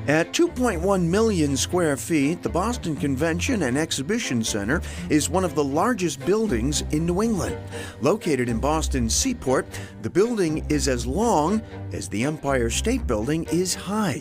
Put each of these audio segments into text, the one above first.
At 2.1 million square feet, the Boston Convention and Exhibition Center is one of the largest buildings in New England. Located in Boston's Seaport, the building is as long as the Empire State Building is high.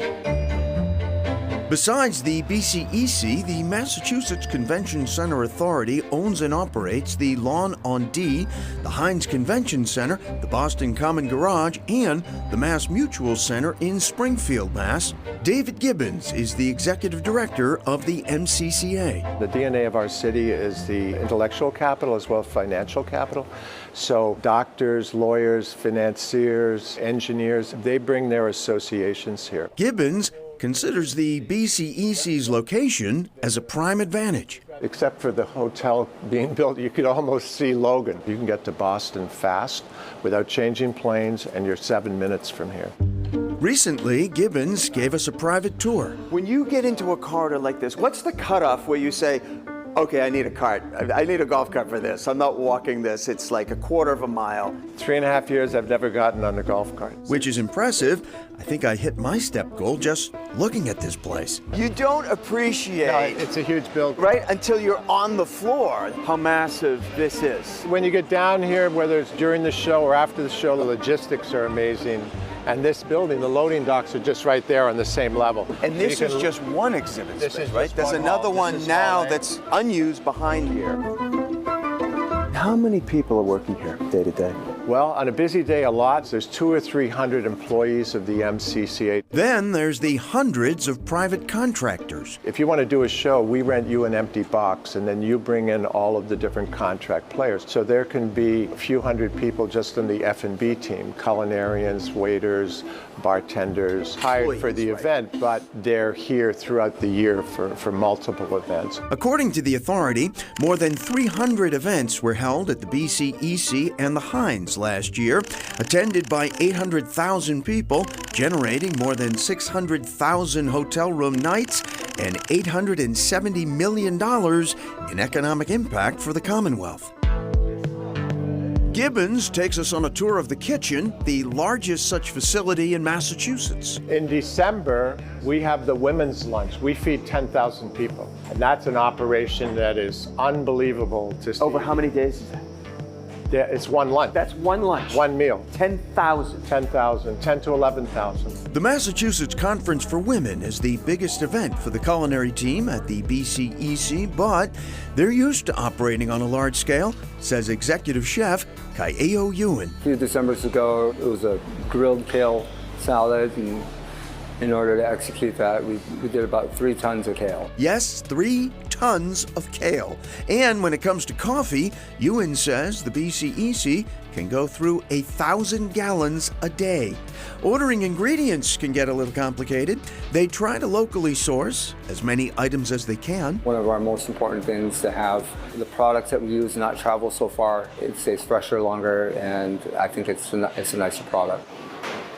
Besides the BCEC, the Massachusetts Convention Center Authority owns and operates the Lawn on D, the Heinz Convention Center, the Boston Common Garage, and the Mass Mutual Center in Springfield, Mass. David Gibbons is the executive director of the MCCA. The DNA of our city is the intellectual capital as well as financial capital. So doctors, lawyers, financiers, engineers, they bring their associations here. Gibbons considers the BCEC's location as a prime advantage. Except for the hotel being built, you could almost see Logan. You can get to Boston fast without changing planes, and you're 7 minutes from here. Recently, Gibbons gave us a private tour. When you get into a corridor like this, what's the cutoff where you say, okay, I need a cart. I need a golf cart for this. I'm not walking this. It's like a quarter of a mile. 3.5 years, I've never gotten on a golf cart. Which is impressive. I think I hit my step goal just looking at this place. You don't appreciate, No, it's a huge building, right, until you're on the floor, how massive this is. When you get down here, whether it's during the show or after the show, the logistics are amazing. And this building, the loading docks are just right there on the same level. And this is just one exhibit space, right? There's another one now that's unused behind here. How many people are working here day to day? Well, on a busy day, a lot. There's 200 or 300 employees of the MCCA. Then there's the hundreds of private contractors. If you want to do a show, we rent you an empty box, and then you bring in all of the different contract players. So there can be a few hundred people just on the F&B team, culinarians, waiters, bartenders, hired for the event, but they're here throughout the year for multiple events. According to the authority, more than 300 events were held at the BCEC and the Heinz last year, attended by 800,000 people, generating more than 600,000 hotel room nights and $870 million in economic impact for the Commonwealth. Gibbons takes us on a tour of the kitchen, the largest such facility in Massachusetts. In December, we have the women's lunch. We feed 10,000 people. And that's an operation that is unbelievable to see. Over how many days is that? Yeah, it's one lunch. That's one lunch. One meal. 10,000. 10,000, 10 to 11,000. The Massachusetts Conference for Women is the biggest event for the culinary team at the BCEC, but they're used to operating on a large scale, says executive chef Kaeo Ewan. A few Decembers ago, it was a grilled kale salad, and in order to execute that, we did about 3 tons of kale. Yes, 3 tons of kale. And when it comes to coffee, Ewan says the BCEC can go through 1,000 gallons a day. Ordering ingredients can get a little complicated. They try to locally source as many items as they can. One of our most important things to have the products that we use not travel so far. It stays fresher longer, and I think it's a nicer product.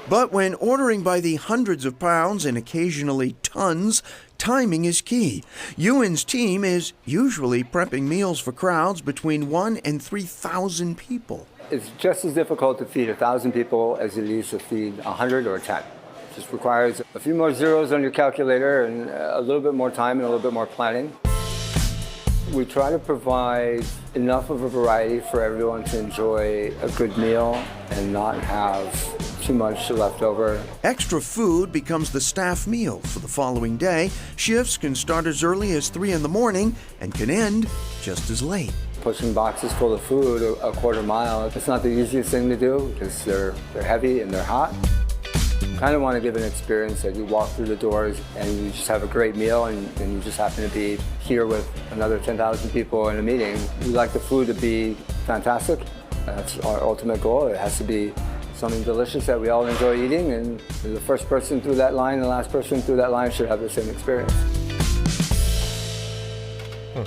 But when ordering by the hundreds of pounds and occasionally tons, timing is key. Ewan's team is usually prepping meals for crowds between 1,000 and 3,000 people. It's just as difficult to feed 1,000 people as it is to feed 100 or 10. It just requires a few more zeros on your calculator and a little bit more time and a little bit more planning. We try to provide enough of a variety for everyone to enjoy a good meal and not have too much left over. Extra food becomes the staff meal for the following day. Shifts can start as early as 3 in the morning and can end just as late. Pushing boxes full of food a quarter mile, it's not the easiest thing to do because they're heavy and they're hot. Kind of want to give an experience that you walk through the doors and you just have a great meal and you just happen to be here with another 10,000 people in a meeting. We like the food to be fantastic. That's our ultimate goal. It has to be something delicious that we all enjoy eating, and the first person through that line and the last person through that line should have the same experience.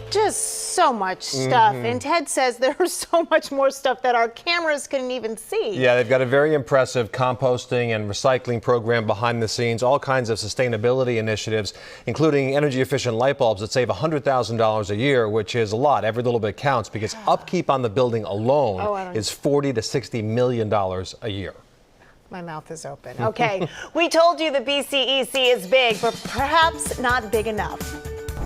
Just so much stuff. And Ted says there's so much more stuff that our cameras couldn't even see. Yeah, they've got a very impressive composting and recycling program behind the scenes, all kinds of sustainability initiatives, including energy efficient light bulbs that save $100,000 a year, which is a lot. Every little bit counts because upkeep on the building alone is $40 to $60 million a year. My mouth is open. Okay, we told you the BCEC is big, but perhaps not big enough.